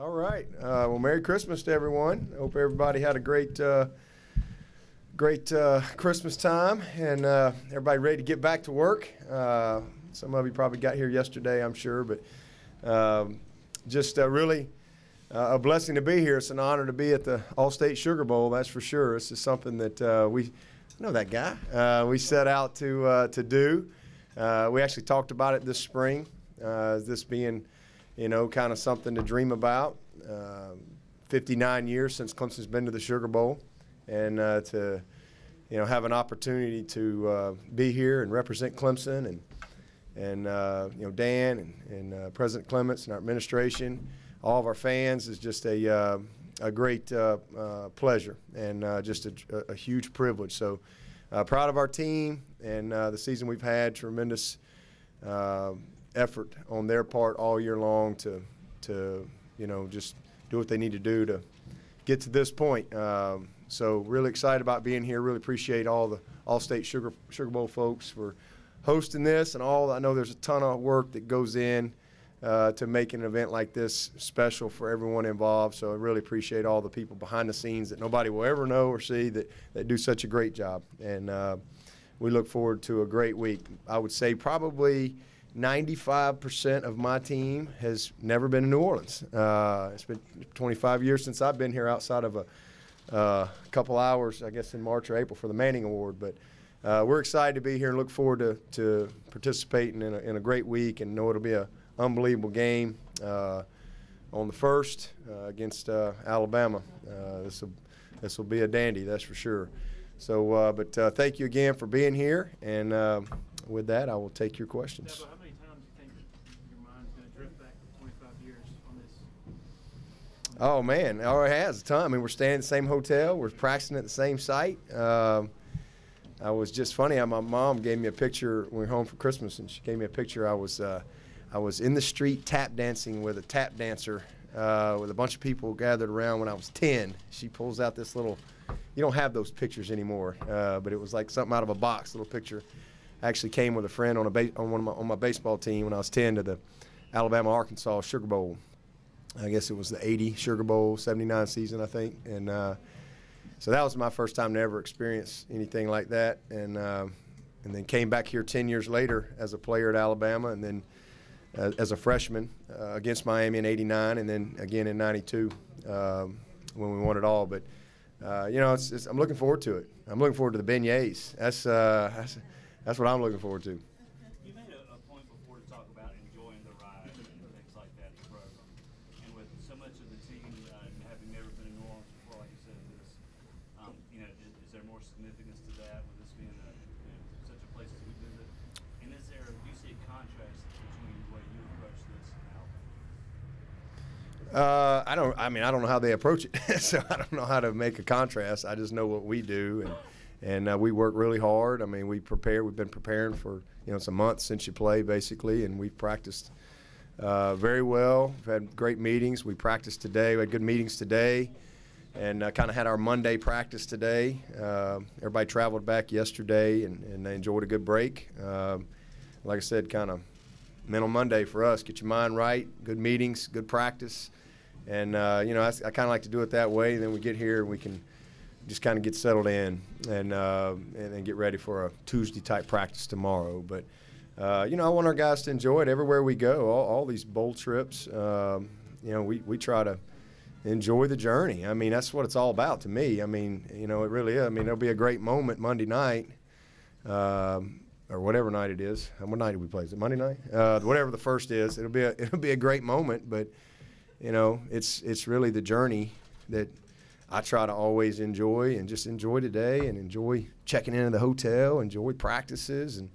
All right. Well, Merry Christmas to everyone. I hope everybody had a great Christmas time, and everybody ready to get back to work. Some of you probably got here yesterday, I'm sure, but just really a blessing to be here. It's an honor to be at the All-State Sugar Bowl, that's for sure. This is something that I know that guy. We set out to do. We actually talked about it this spring, this being, kind of something to dream about. 59 years since Clemson's been to the Sugar Bowl, and to have an opportunity to be here and represent Clemson, and Dan and President Clements and our administration, all of our fans, is just a great pleasure and just a huge privilege. So proud of our team and the season we've had. Tremendous effort on their part all year long to just do what they need to do to get to this point. So really excited about being here. Really appreciate all the All-State Sugar Bowl folks for hosting this, and I know there's a ton of work that goes in to making an event like this special for everyone involved. So I really appreciate all the people behind the scenes that nobody will ever know or see that do such a great job. And we look forward to a great week. I would say probably 95% of my team has never been to New Orleans. It's been 25 years since I've been here, outside of a couple hours, I guess, in March or April for the Manning Award. But we're excited to be here and look forward to participating in a great week, and know it'll be an unbelievable game on the first against Alabama. This will be a dandy, that's for sure. So, but thank you again for being here, and with that, I will take your questions. Dabo, how many times do you think your mind's going to drift back to 25 years on this? Oh, man, it already has a ton. I mean, we're staying in the same hotel. We're practicing at the same site. I was just funny. My mom gave me a picture when we were home for Christmas, and she gave me a picture. I was in the street tap dancing with a tap dancer with a bunch of people gathered around when I was 10. She pulls out this little – you don't have those pictures anymore, but it was like something out of a box, little picture. I actually came with a friend on my baseball team when I was 10 to the Alabama-Arkansas Sugar Bowl. I guess it was the 80 Sugar Bowl, 79 season, I think. And so that was my first time to ever experience anything like that. And then came back here 10 years later as a player at Alabama, and then as a freshman against Miami in '89, and then again in '92 when we won it all. But I'm looking forward to it. I'm looking forward to the beignets. That's what I'm looking forward to. You made a point before to talk about enjoying the ride and things like that in the program. And with so much of the team having never been in New Orleans before, like you said, is there more significance to that with this being such a place to visit? And do you see a contrast between the way you approach this and Alabama? I don't know how they approach it, so I don't know how to make a contrast. I just know what we do, and we work really hard. I mean, we prepare. We've been preparing for it's a month since you play, basically, and we've practiced very well. We've had great meetings. We practiced today. We had good meetings today, and kind of had our Monday practice today. Everybody traveled back yesterday, and they enjoyed a good break. Like I said, kind of mental Monday for us. Get your mind right. Good meetings, good practice. And, I kind of like to do it that way. And then we get here and we can just kind of get settled in and then get ready for a Tuesday-type practice tomorrow. But, I want our guys to enjoy it everywhere we go, all these bowl trips. We try to enjoy the journey. I mean, that's what it's all about to me. I mean, it really is. I mean, there'll be a great moment Monday night or whatever night it is. What night do we play? Is it Monday night? Whatever the first is, it'll be a great moment. But it's really the journey that I try to always enjoy, and just enjoy today, and enjoy checking into the hotel, enjoy practices, and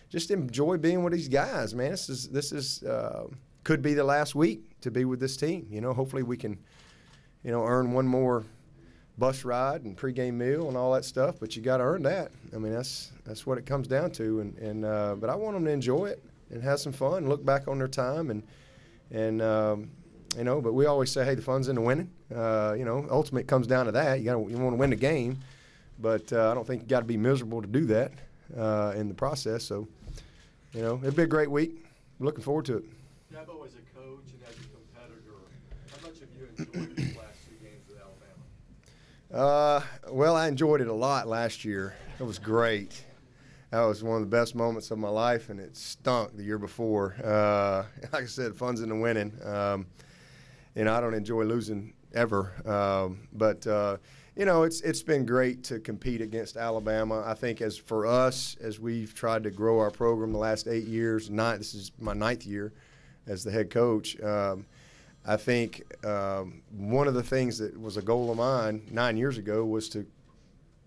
just enjoy being with these guys. Man, this is could be the last week to be with this team. Hopefully we can earn one more bus ride and pregame meal and all that stuff, but you got to earn that. I mean, that's what it comes down to. But I want them to enjoy it and have some fun, look back on their time, but we always say, hey, the fun's in the winning. Ultimately it comes down to that. You want to win the game, but I don't think you got to be miserable to do that in the process. So, it'll be a great week. I'm looking forward to it. Dabo, as a coach and as a competitor, how much much have you enjoyed these last 2 games with Alabama? Well, I enjoyed it a lot last year. It was great. That was one of the best moments of my life, and it stunk the year before. Like I said, fun's in the winning. I don't enjoy losing ever. It's been great to compete against Alabama. I think for us, as we've tried to grow our program the last 8 years, this is my 9th year as the head coach. I think one of the things that was a goal of mine 9 years ago was to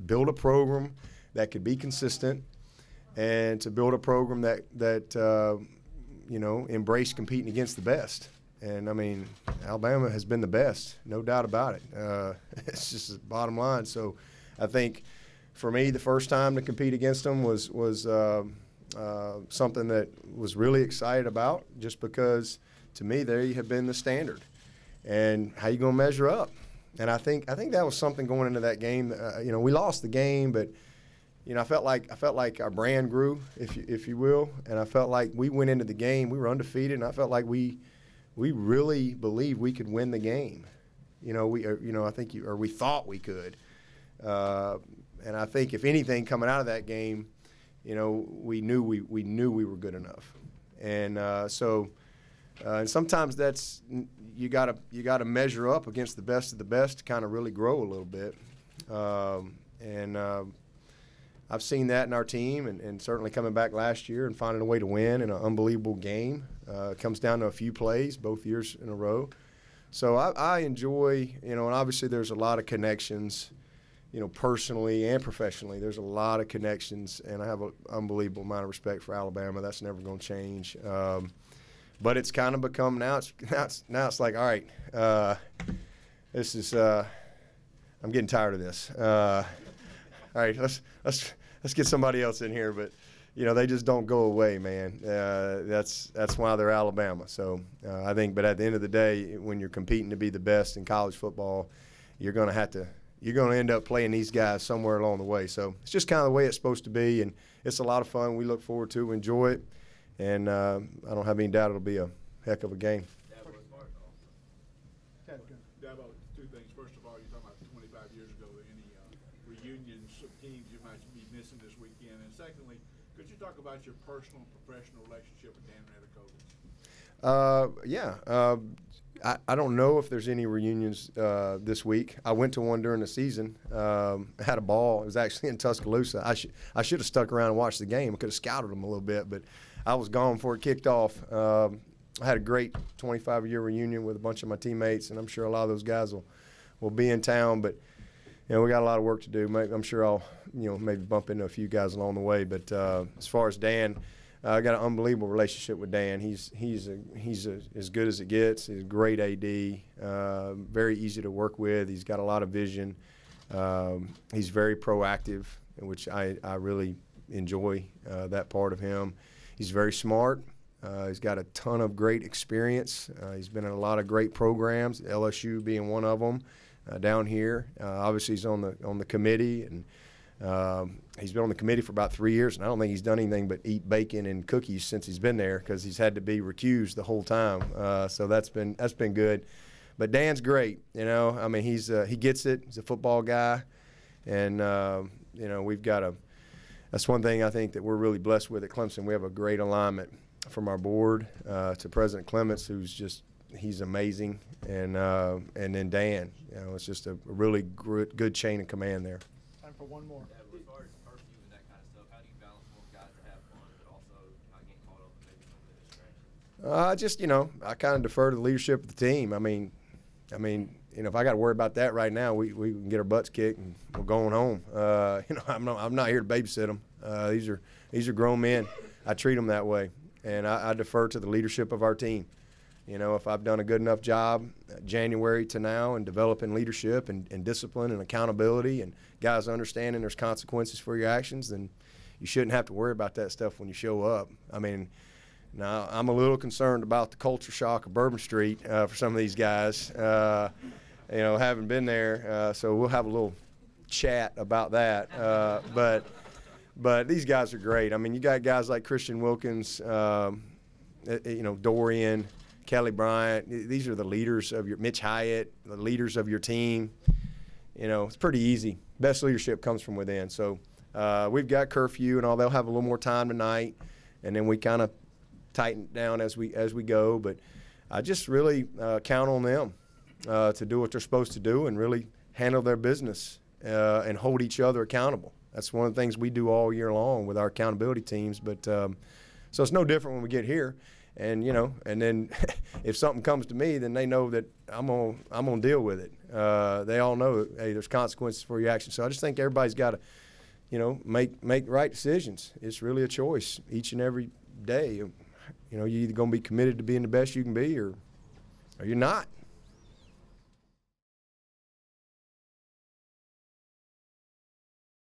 build a program that could be consistent and to build a program that embraced competing against the best. And, Alabama has been the best, no doubt about it. It's just the bottom line. So I think for me, the first time to compete against them was something that was really excited about, just because to me they have been the standard. And how you going to measure up? And I think that was something going into that game. We lost the game, but I felt like our brand grew, if you will, and I felt like we went into the game, we were undefeated, and I felt like we really believed we could win the game. We thought we could, and I think if anything coming out of that game, we knew we were good enough, and and sometimes that's you gotta measure up against the best of the best to kind of really grow a little bit, I've seen that in our team, and certainly coming back last year and finding a way to win in an unbelievable game. It comes down to a few plays both years in a row. So I enjoy, and obviously there's a lot of connections, personally and professionally. There's a lot of connections, and I have an unbelievable amount of respect for Alabama. That's never going to change. But it's kind of become now it's like, all right, this is I'm getting tired of this. All right, let's get somebody else in here, but they just don't go away, man. That's why they're Alabama. So I think, but at the end of the day, when you're competing to be the best in college football, you're going to end up playing these guys somewhere along the way. So it's just kind of the way it's supposed to be, and it's a lot of fun. We look forward to, enjoy it, and I don't have any doubt it'll be a heck of a game. Dabo, 2 things. First of all, you're talking about 25 years ago. Any reunions of teams you might be missing this weekend? And secondly, could you talk about your personal and professional relationship with Dan Redicovic? I don't know if there's any reunions this week. I went to one during the season. Had a ball. It was actually in Tuscaloosa. I should have stuck around and watched the game. I could have scouted them a little bit, but I was gone before it kicked off. I had a great 25-year reunion with a bunch of my teammates, and I'm sure a lot of those guys will be in town. But we got a lot of work to do. I'm sure I'll maybe bump into a few guys along the way. But as far as Dan, I got an unbelievable relationship with Dan. He's as good as it gets. He's a great AD, very easy to work with. He's got a lot of vision. He's very proactive, which I really enjoy that part of him. He's very smart. He's got a ton of great experience. He's been in a lot of great programs, LSU being one of them, down here. Obviously, he's on the committee, and he's been on the committee for about 3 years, and I don't think he's done anything but eat bacon and cookies since he's been there, because he's had to be recused the whole time. So that's been good. But Dan's great. He gets it. He's a football guy, and we've got that's one thing I think that we're really blessed with at Clemson. We have a great alignment from our board to President Clements, he's amazing, and then Dan. It's just a really good chain of command there. Time for one more. Yeah, as far as curfew and that kind of stuff, how do you balance more guys to have fun, but also not get caught up in maybe some of the distractions? I kind of defer to the leadership of the team. If I got to worry about that right now, we can get our butts kicked and we're going home. I'm not here to babysit them. These are grown men. I treat them that way, and I defer to the leadership of our team. If I've done a good enough job January to now in developing leadership and discipline and accountability and guys understanding there's consequences for your actions, then you shouldn't have to worry about that stuff when you show up. Now I'm a little concerned about the culture shock of Bourbon Street for some of these guys, having been there. So we'll have a little chat about that. But these guys are great. You got guys like Christian Wilkins, Dorian, Kelly Bryant. These are the leaders of Mitch Hyatt, the leaders of your team. You know, it's pretty easy. Best leadership comes from within. So we've got curfew and all. They'll have a little more time tonight, and then we kind of tighten down as we go. But I just really count on them to do what they're supposed to do and really handle their business and hold each other accountable. That's one of the things we do all year long with our accountability teams. But so it's no different when we get here. And you know, and then if something comes to me, then they know that I'm gonna deal with it. They all know, hey, there's consequences for your actions. So I just think everybody's got to, you know, make right decisions. It's really a choice each and every day. You know, you're either gonna be committed to being the best you can be, or you're not.